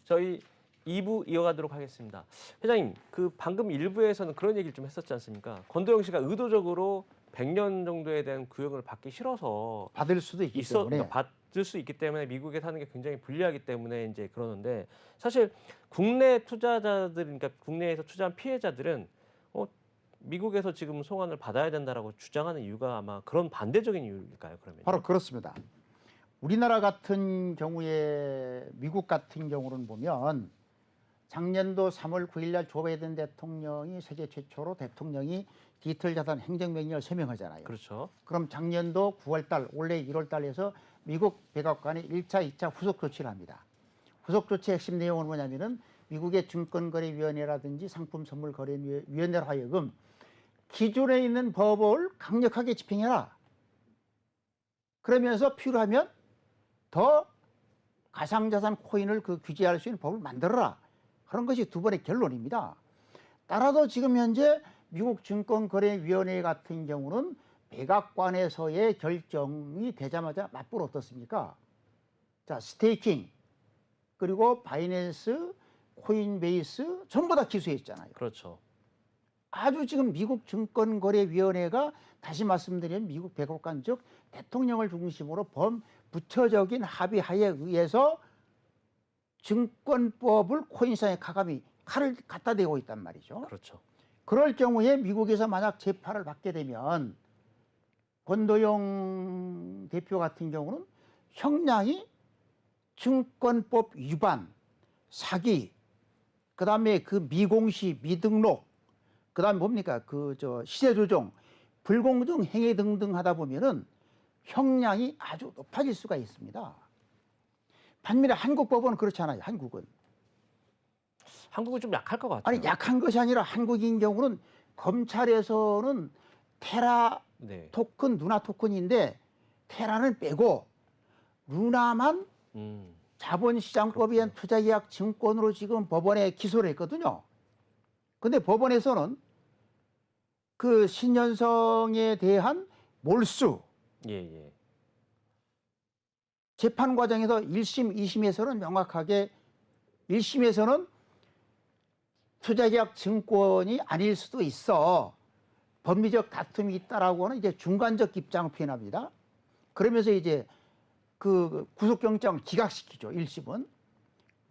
저희 2부 이어가도록 하겠습니다. 회장님, 그 방금 1부에서는 그런 얘기를 좀 했었지 않습니까? 권도영 씨가 의도적으로 100년 정도에 대한 구형을 받기 싫어서 받을 수도 있기 때문에 그러니까 받을 수 있기 때문에 미국에 사는 게 굉장히 불리하기 때문에 이제 그러는데 사실 국내 투자자들, 그러니까 국내에서 투자한 피해자들은 미국에서 지금 송환을 받아야 된다라고 주장하는 이유가 아마 그런 반대적인 이유일까요? 그러면 바로 그렇습니다. 우리나라 같은 경우에 미국 같은 경우는 보면 작년도 3월 9일 날 조 바이든 대통령이 세계 최초로 대통령이 디지털 자산 행정명령을 서명하잖아요. 그렇죠. 그럼 작년도 9월 달, 올해 1월 달에서 미국 백악관이 1차, 2차 후속 조치를 합니다. 후속 조치의 핵심 내용은 뭐냐면은 미국의 증권거래위원회라든지 상품선물거래위원회로 하여금 기존에 있는 법을 강력하게 집행해라. 그러면서 필요하면 더 가상자산 코인을 규제할 수 있는 법을 만들어라. 그런 것이 두 번의 결론입니다. 따라서 지금 현재 미국 증권거래위원회 같은 경우는 백악관에서의 결정이 되자마자 맞불 어떻습니까? 자, 스테이킹, 그리고 바이낸스, 코인베이스 전부 다 기소했잖아요. 그렇죠. 아주 지금 미국 증권거래위원회가 다시 말씀드리면 미국 백악관 즉 대통령을 중심으로 범부처적인 합의하에 의해서 증권법을 코인상에 가감히 칼을 갖다 대고 있단 말이죠. 그렇죠. 그럴 경우에 미국에서 만약 재판을 받게 되면 권도영 대표 같은 경우는 형량이 증권법 위반, 사기, 그다음에 그 미공시, 미등록, 그다음에 뭡니까 시세 조정, 불공정 행위 등등 하다 보면은 형량이 아주 높아질 수가 있습니다. 반면에 한국 법원은 그렇지 않아요. 한국은 좀 약할 것 같아요. 아니 약한 것이 아니라 한국인 경우는 검찰에서는 테라 네. 토큰, 루나 토큰인데 테라는 빼고 루나만 자본시장법에 의한 투자계약 증권으로 지금 법원에 기소를 했거든요. 근데 법원에서는 그 신현성에 대한 몰수 재판 과정에서 1심, 2심에서는 명확하게 1심에서는 투자계약 증권이 아닐 수도 있어. 법리적 다툼이 있다라고 하는 이제 중간적 입장을 표현합니다. 그러면서 이제 그 구속영장을 기각시키죠. 1심은.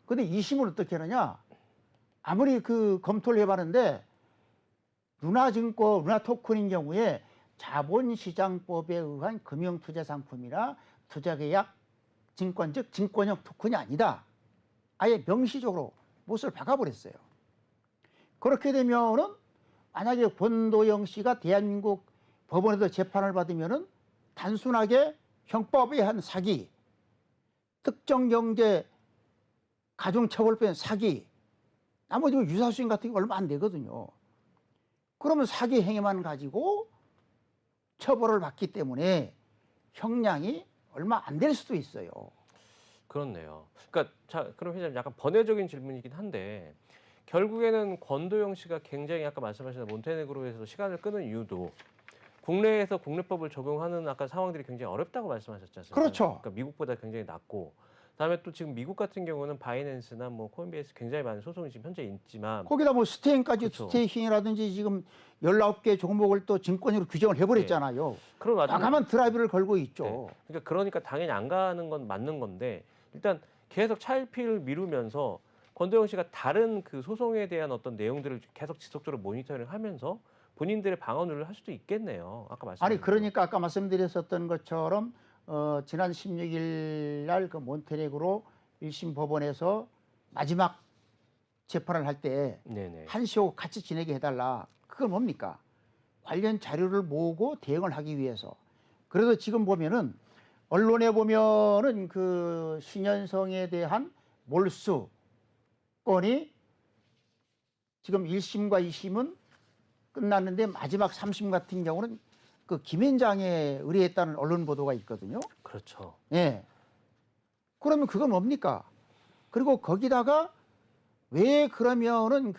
근데 2심은 어떻게 하느냐? 아무리 검토를 해봤는데 루나증권, 루나토큰인 경우에 자본시장법에 의한 금융투자상품이나 투자계약 증권, 즉 증권형 토큰이 아니다. 아예 명시적으로 못을 박아버렸어요. 그렇게 되면은 만약에 권도영 씨가 대한민국 법원에서 재판을 받으면은 단순하게 형법에 의한 사기, 특정경제 가중처벌법에 의한 사기, 나머지 유사수임 같은 게 얼마 안 되거든요. 그러면 사기 행위만 가지고 처벌을 받기 때문에 형량이 얼마 안 될 수도 있어요. 그렇네요. 그러니까 그럼 회장님 약간 번외적인 질문이긴 한데 결국에는 권도영 씨가 굉장히 아까 말씀하신 몬테네그로에서 시간을 끄는 이유도 국내에서 국내법을 적용하는 아까 상황들이 굉장히 어렵다고 말씀하셨지 않습니까? 그렇죠. 그러니까 미국보다 굉장히 낮고 그다음에 또 지금 미국 같은 경우는 바이낸스나 코인베이스 굉장히 많은 소송이 지금 현재 있지만 거기다 스테이킹까지 그렇죠. 스테이킹이라든지 지금 19개 종목을 또 증권으로 규정을 해버렸잖아요. 그런 와중에 과감한 드라이브를 걸고 있죠. 네. 그러니까 당연히 안 가는 건 맞는 건데 일단 계속 차일피일 미루면서 권도영 씨가 다른 소송에 대한 어떤 내용들을 계속 지속적으로 모니터링하면서 본인들의 방어를 할 수도 있겠네요. 아까 말씀. 아니 그러니까 아까 말씀드렸었던 것처럼 지난 16일 날 몬테네그로 1심 법원에서 마지막 재판을 할 때 한시호 같이 지내게 해달라. 그건 뭡니까? 관련 자료를 모으고 대응을 하기 위해서. 그래서 지금 보면은 언론에 보면은 신현성에 대한 몰수 건이 지금 1심과 2심은 끝났는데 마지막 3심 같은 경우는 김현장에 의뢰했다는 언론 보도가 있거든요. 그렇죠. 예. 그러면 그건 뭡니까? 그리고 거기다가 왜 그러면은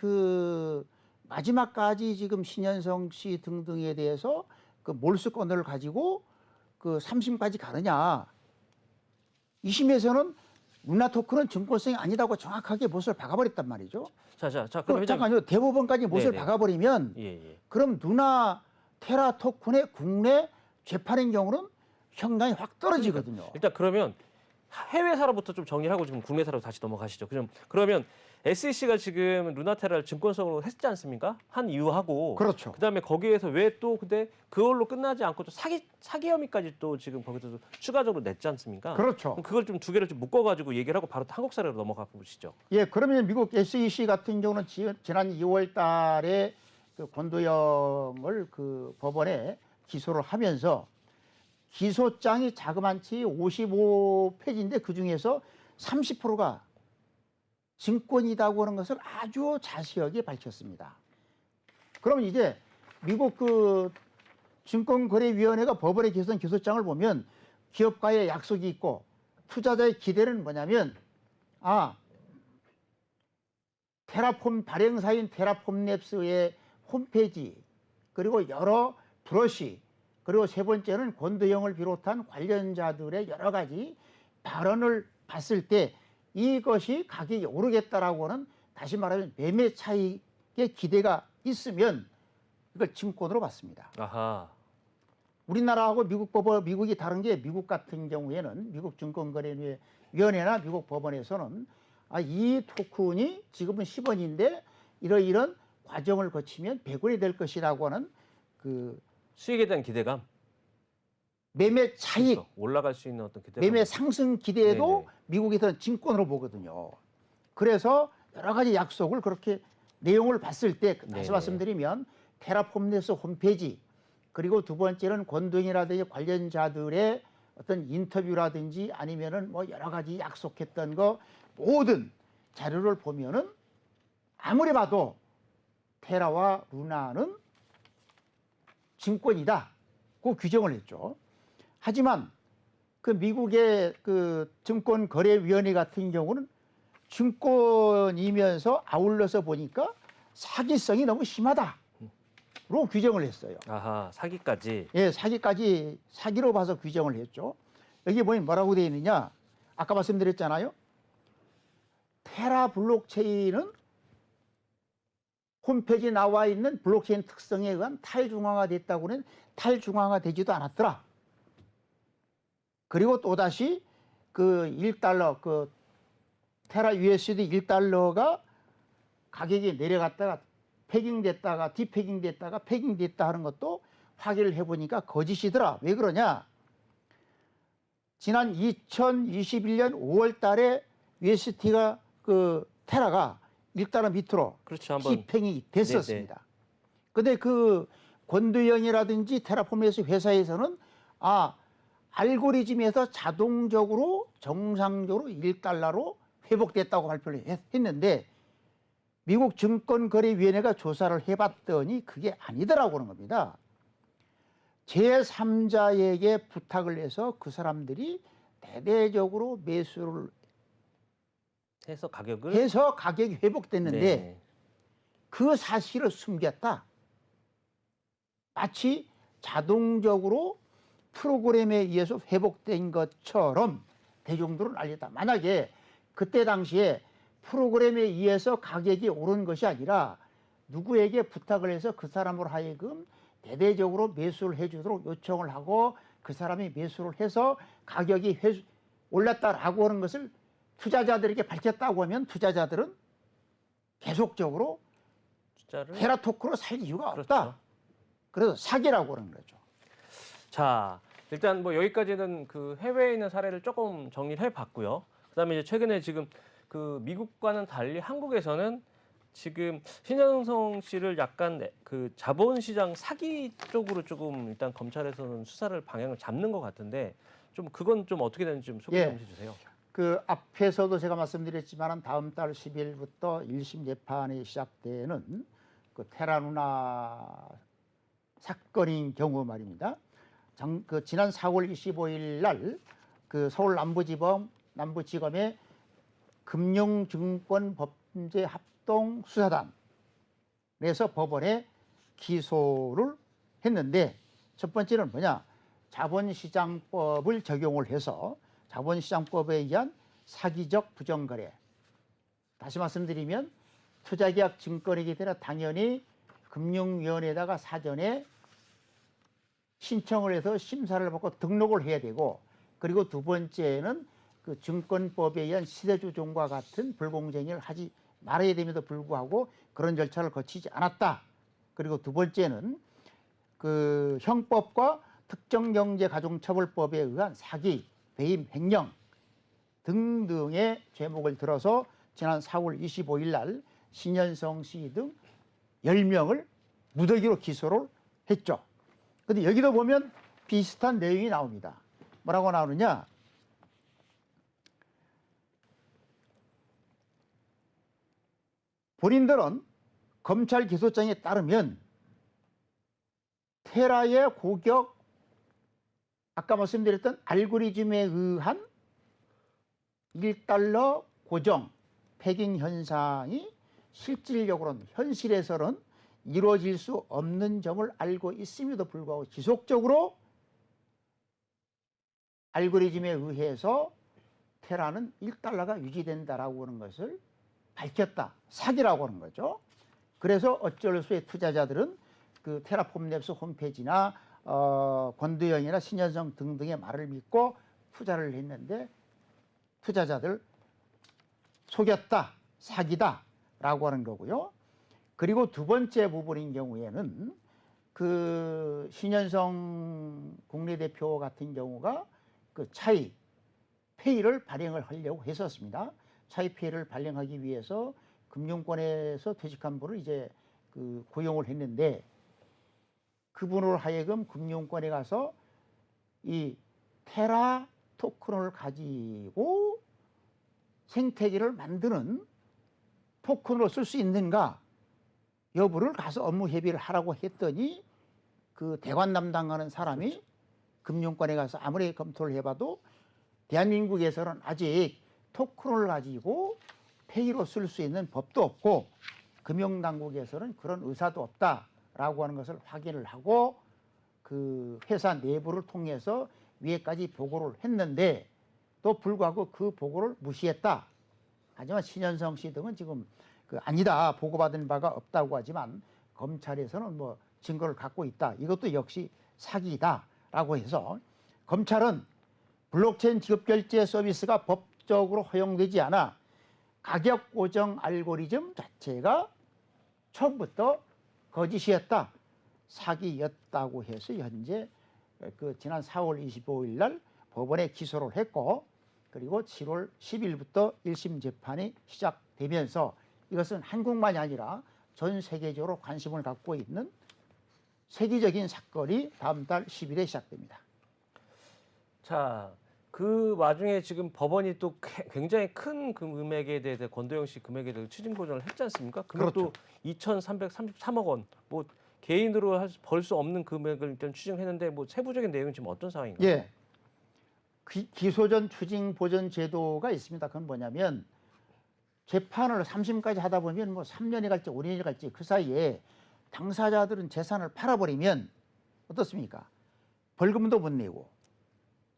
마지막까지 지금 신현성 씨 등등에 대해서 몰수 건을 가지고 3심까지 가느냐? 2심에서는 루나 토큰은 증권성이 아니다고 정확하게 못을 박아버렸단 말이죠. 자, 그럼 그럼 잠깐요. 대법원까지 못을 네네. 박아버리면 예. 그럼 루나 테라 토큰의 국내 재판인 경우는 형량이 확 떨어지거든요. 일단 그러면 해외사로부터 좀 정리를 하고 지금 국내사로 다시 넘어가시죠. 그러면 SEC가 지금 루나테라를 증권성으로 했지 않습니까? 한 이유하고 그렇죠. 그다음에 거기에서 왜 또 근데 그걸로 끝나지 않고 또 사기 혐의까지 또 지금 거기서 추가적으로 냈지 않습니까? 그렇죠. 그럼 그걸 좀 두 개를 좀 묶어가지고 얘기를 하고 바로 한국 사례로 넘어가 보시죠. 예, 그러면 미국 SEC 같은 경우는 지난 2월 달에 그 권도영을 그 법원에 기소를 하면서 기소장이 자그만치 55페이지인데 그중에서 30%가 증권이라고 하는 것을 아주 자세하게 밝혔습니다. 그러면 이제 미국 그 증권거래위원회가 법원에 기소한 기소장을 보면 기업가의 약속이 있고 투자자의 기대는 뭐냐면 테라폼 발행사인 테라폼랩스의 홈페이지 그리고 여러 브러쉬 그리고 세 번째는 권도영을 비롯한 관련자들의 여러 가지 발언을 봤을 때 이것이 가격이 오르겠다라고 하는 다시 말하면 매매 차익의 기대가 있으면 이걸 증권으로 봤습니다. 아하. 우리나라하고 미국이 다른 게 미국 같은 경우에는 미국 증권거래위원회나 미국 법원에서는 이 토큰이 지금은 10원인데 이런 과정을 거치면 100원이 될 것이라고 하는 그 수익에 대한 기대감. 매매 차익, 그렇죠. 올라갈 수 있는 어떤 기대감. 매매 상승 기대도 네네. 미국에서는 증권으로 보거든요. 그래서 여러 가지 약속을 그렇게 내용을 봤을 때 다시 네네. 말씀드리면 테라폼랩스 홈페이지 그리고 두 번째는 권도영이라든지 관련자들의 어떤 인터뷰라든지 아니면은 뭐 여러 가지 약속했던 거 모든 자료를 보면은 아무리 봐도 테라와 루나는 증권이다. 그 규정을 했죠. 하지만 그 미국의 그 증권거래위원회 같은 경우는 증권이면서 아울러서 보니까 사기성이 너무 심하다로 규정을 했어요. 아하, 사기까지. 예, 사기로 봐서 규정을 했죠. 여기 보면 뭐라고 되어 있느냐? 아까 말씀드렸잖아요. 테라 블록체인은 홈페이지에 나와 있는 블록체인 특성에 의한 탈중앙화됐다고는 탈중앙화되지도 않았더라. 그리고 또다시 그 1달러, 그 테라 USD 1달러가 가격이 내려갔다가 패깅됐다가 디패깅됐다가 패깅됐다 하는 것도 확인을 해보니까 거짓이더라. 왜 그러냐? 지난 2021년 5월 달에 USD가 그 테라가 1달러 밑으로 그렇죠. 한번 디팽이 됐었습니다. 근데 그 권도영이라든지 테라폼에서 회사에서는 알고리즘에서 자동적으로 정상적으로 1달러로 회복됐다고 발표를 했는데 미국 증권거래위원회가 조사를 해봤더니 그게 아니더라고 하는 겁니다. 제3자에게 부탁을 해서 그 사람들이 대대적으로 매수를 해서 가격이 회복됐는데 네. 그 사실을 숨겼다. 마치 자동적으로 프로그램에 의해서 회복된 것처럼 대중들은 알렸다. 만약에 그때 당시에 프로그램에 의해서 가격이 오른 것이 아니라 누구에게 부탁을 해서 그 사람으로 하여금 대대적으로 매수를 해주도록 요청을 하고 그 사람이 매수를 해서 가격이 올랐다라고 하는 것을 투자자들에게 밝혔다고 하면 투자자들은 계속적으로 테라 토큰으로 살 이유가 없다. 그렇죠. 그래서 사기라고 하는 거죠. 자, 일단 뭐 여기까지는 그 해외에 있는 사례를 조금 정리를 해봤고요. 그다음에 이제 최근에 지금 그 미국과는 달리 한국에서는 지금 신현성 씨를 약간 그 자본시장 사기 쪽으로 조금 일단 검찰에서는 수사를 방향을 잡는 것 같은데 좀 그건 좀 어떻게 되는지 좀 소개 좀 해주세요. 그 앞에서도 제가 말씀드렸지만 다음 달 10일부터 1심 재판이 시작되는 그 테라루나 사건인 경우 말입니다. 지난 4월 25일 날 그 서울 남부지검의 금융증권범죄합동수사단에서 법원에 기소를 했는데 첫 번째는 뭐냐? 자본시장법을 적용을 해서 자본시장법에 의한 사기적 부정거래. 다시 말씀드리면 투자계약 증권이기 때문에 당연히 금융위원회에다가 사전에 신청을 해서 심사를 받고 등록을 해야 되고, 그리고 두 번째는 그 증권법에 의한 시세조종과 같은 불공정을 하지 말아야 됨에도 불구하고 그런 절차를 거치지 않았다. 그리고 두 번째는 그 형법과 특정경제가중처벌법에 의한 사기, 배임, 횡령 등등의 죄목을 들어서 지난 4월 25일 날 신현성 씨 등 10명을 무더기로 기소를 했죠. 근데 여기도 보면 비슷한 내용이 나옵니다. 뭐라고 나오느냐? 본인들은 검찰 기소장에 따르면 테라의 고격, 아까 말씀드렸던 알고리즘에 의한 1달러 고정, 패깅 현상이 실질적으로는 현실에서는 이루어질 수 없는 점을 알고 있음에도 불구하고 지속적으로 알고리즘에 의해서 테라는 1달러가 유지된다라고 하는 것을 밝혔다. 사기라고 하는 거죠. 그래서 어쩔 수 없이 투자자들은 그 테라폼랩스 홈페이지나 권도영이나 신현성 등등의 말을 믿고 투자를 했는데 투자자들 속였다, 사기다 라고 하는 거고요. 그리고 두 번째 부분인 경우에는 그 신현성 국내 대표 같은 경우가 그 차이 페이를 발행을 하려고 했었습니다. 차이 페이를 발행하기 위해서 금융권에서 퇴직한 분을 이제 그 고용을 했는데, 그분으로 하여금 금융권에 가서 이 테라 토큰을 가지고 생태계를 만드는 토큰으로 쓸 수 있는가 여부를 가서 업무 협의를 하라고 했더니 그 대관 담당하는 사람이 그렇죠. 금융권에 가서 아무리 검토를 해봐도 대한민국에서는 아직 토큰을 가지고 페이로 쓸 수 있는 법도 없고 금융당국에서는 그런 의사도 없다라고 하는 것을 확인을 하고 그 회사 내부를 통해서 위에까지 보고를 했는데 또 불구하고 그 보고를 무시했다. 하지만 신현성 씨 등은 지금 그 아니다, 보고받은 바가 없다고 하지만 검찰에서는 뭐 증거를 갖고 있다. 이것도 역시 사기다라고 해서 검찰은 블록체인 지급결제 서비스가 법적으로 허용되지 않아 가격 고정 알고리즘 자체가 처음부터 거짓이었다, 사기였다고 해서 현재 그 지난 4월 25일 날 법원에 기소를 했고, 그리고 7월 10일부터 1심 재판이 시작되면서 이것은 한국만이 아니라 전 세계적으로 관심을 갖고 있는 세계적인 사건이 다음 달 10일에 시작됩니다. 자, 그 와중에 지금 법원이 또 굉장히 큰 금액에 대해서 권도영 씨 금액에 대해서 추징 보전을 했지 않습니까? 금액도 그렇죠. 2,333억 원. 뭐 개인으로 벌 수 없는 금액을 일단 추징했는데 뭐 세부적인 내용은 지금 어떤 상황인가요? 예. 기소전 추징 보전 제도가 있습니다. 그건 뭐냐면 재판을 3심까지 하다 보면 뭐 3년이 갈지 5년이 갈지 그 사이에 당사자들은 재산을 팔아버리면 어떻습니까? 벌금도 못 내고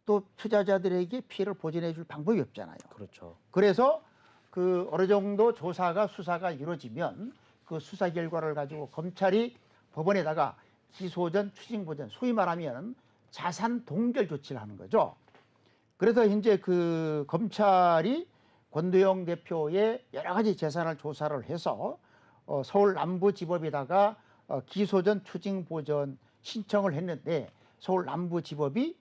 또 투자자들에게 피해를 보전해 줄 방법이 없잖아요. 그렇죠. 그래서 그 어느 정도 조사가 수사가 이루어지면 그 수사 결과를 가지고 검찰이 법원에다가 기소전 추징 보전, 소위 말하면 자산 동결 조치를 하는 거죠. 그래서 현재 그 검찰이 권도영 대표의 여러 가지 재산을 조사를 해서 서울 남부지법에다가 기소전 추징 보전 신청을 했는데 서울 남부지법이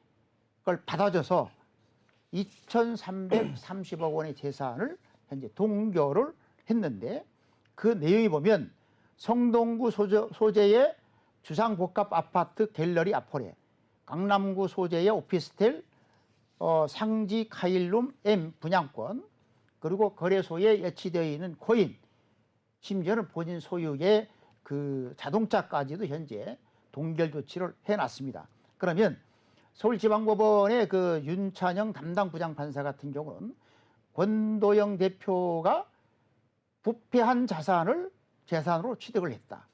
그걸 받아줘서 2,330억 원의 재산을 현재 동결을 했는데, 그 내용이 보면 성동구 소재의 주상복합 아파트 갤러리 아포레, 강남구 소재의 오피스텔 상지 카일룸 M 분양권, 그리고 거래소에 예치되어 있는 코인, 심지어는 본인 소유의 그 자동차까지도 현재 동결 조치를 해놨습니다. 그러면 서울지방법원의 그 윤찬영 담당 부장판사 같은 경우는 권도영 대표가 부패한 자산을 재산으로 취득을 했다.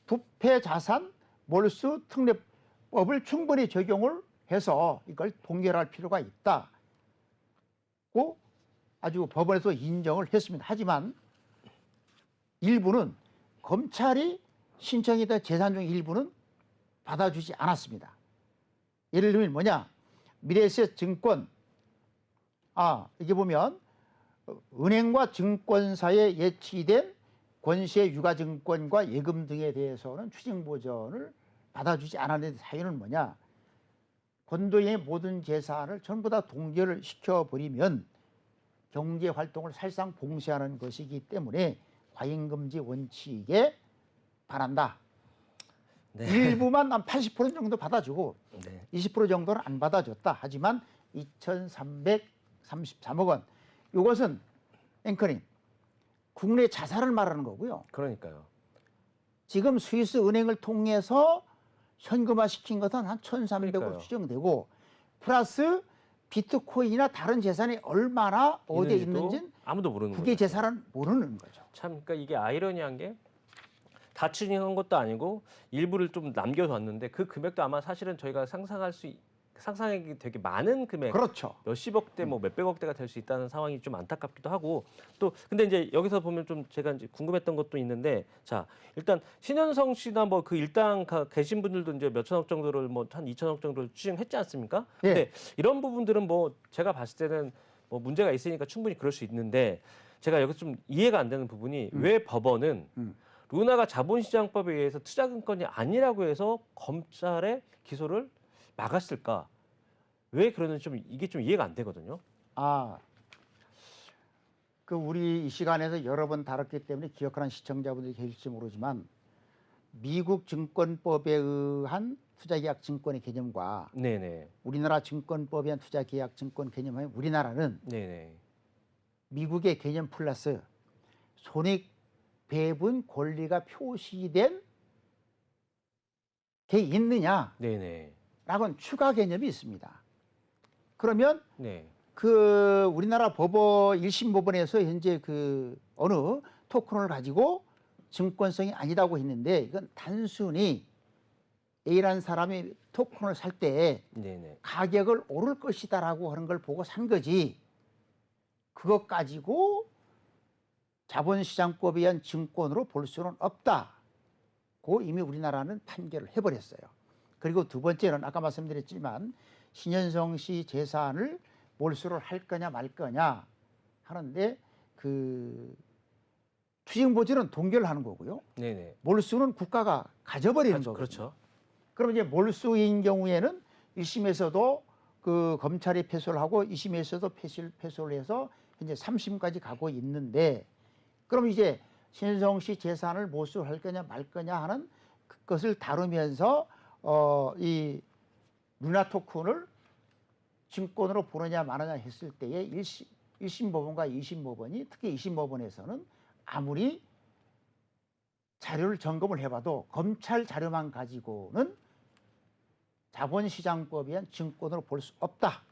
부패 자산 몰수 특례법을 충분히 적용을 해서 이걸 동결할 필요가 있다고 아주 법원에서 인정을 했습니다. 하지만 일부는 검찰이 신청했던 재산 중 일부는 받아주지 않았습니다. 예를 들면 뭐냐? 미래에셋증권, 이게 보면 은행과 증권사에 예치된 권시의 유가증권과 예금 등에 대해서는 추징보전을 받아주지 않았는데 사유는 뭐냐? 권도영의 모든 재산을 전부 다 동결을 시켜버리면 경제활동을 사실상 봉쇄하는 것이기 때문에 과잉금지 원칙에 반한다. 네. 일부만 한 80% 정도 받아주고 네. 20% 정도는 안 받아줬다. 하지만 2,333억 원. 이것은 앵커님 국내 자산을 말하는 거고요. 그러니까요. 지금 스위스 은행을 통해서 현금화 시킨 것은 한 1,300억 그러니까요. 추정되고 플러스 비트코인이나 다른 재산이 얼마나 어디에 있는지는 아무도 모르는 국외 거죠. 재산은 모르는 거죠. 참, 그러니까 이게 아이러니한 게 다 추징한 것도 아니고 일부를 좀 남겨뒀는데 그 금액도 아마 사실은 저희가 상상하기 되게 많은 금액, 그렇죠. 몇십억대, 뭐 몇백억대가 될 수 있다는 상황이 좀 안타깝기도 하고 또 근데 이제 여기서 보면 좀 제가 이제 궁금했던 것도 있는데 자 일단 신현성 씨나 뭐 그 일당 계신 분들도 이제 몇천억 정도를 뭐 한 2천억 정도를 추징했지 않습니까? 예. 근데 이런 부분들은 뭐 제가 봤을 때는 뭐 문제가 있으니까 충분히 그럴 수 있는데 제가 여기서 좀 이해가 안 되는 부분이 왜 법원은 루나가 자본시장법에 의해서 투자증권이 아니라고 해서 검찰의 기소를 막았을까? 왜 그러는지 이게 좀 이해가 안 되거든요. 그 우리 이 시간에서 여러 번 다뤘기 때문에 기억하는 시청자분들이 계실지 모르지만 미국 증권법에 의한 투자계약 증권의 개념과 네네. 우리나라 증권법에 의한 투자계약 증권 개념은 우리나라는 네네. 미국의 미국의 개념 플러스 손익 배분 권리가 표시된 게 있느냐? 네네. 라고는 추가 개념이 있습니다. 그러면 네. 그 우리나라 법원 1심 법원에서 현재 그 어느 토큰을 가지고 증권성이 아니다고 했는데 이건 단순히 A라는 사람이 토큰을 살 때 네네. 가격을 오를 것이다라고 하는 걸 보고 산 거지. 그것 가지고 자본시장법에 의한 증권으로 볼 수는 없다고 이미 우리나라는 판결을 해버렸어요. 그리고 두 번째는 아까 말씀드렸지만 신현성 씨 재산을 몰수를 할 거냐 말 거냐 하는데 그 추징보전은 동결하는 거고요. 네네. 몰수는 국가가 가져버리는 거거든요. 그렇죠. 그럼 이제 몰수인 경우에는 1심에서도 그 검찰이 패소를 하고 2심에서도 패소를 해서 현재 3심까지 가고 있는데 그럼 이제 신현성 씨 재산을 몰수할 거냐 말 거냐 하는 그것을 다루면서 이 루나 토큰을 증권으로 보느냐 마느냐 했을 때에 1심 법원과 2심 법원이 특히 2심 법원에서는 아무리 자료를 점검을 해봐도 검찰 자료만 가지고는 자본시장법에 의한 증권으로 볼 수 없다.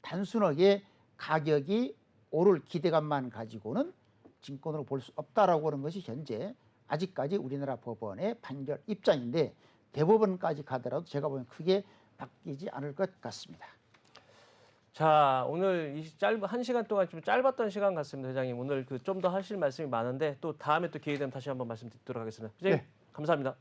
단순하게 가격이 오를 기대감만 가지고는 증권으로 볼 수 없다라고 하는 것이 현재 아직까지 우리나라 법원의 판결 입장인데 대법원까지 가더라도 제가 보면 크게 바뀌지 않을 것 같습니다. 자, 오늘 이 짧은 1시간 동안 좀 짧았던 시간 같습니다, 회장님. 오늘 그 좀 더 하실 말씀이 많은데 또 다음에 또 기회 되면 다시 한번 말씀드리도록 하겠습니다. 회장님, 네. 감사합니다.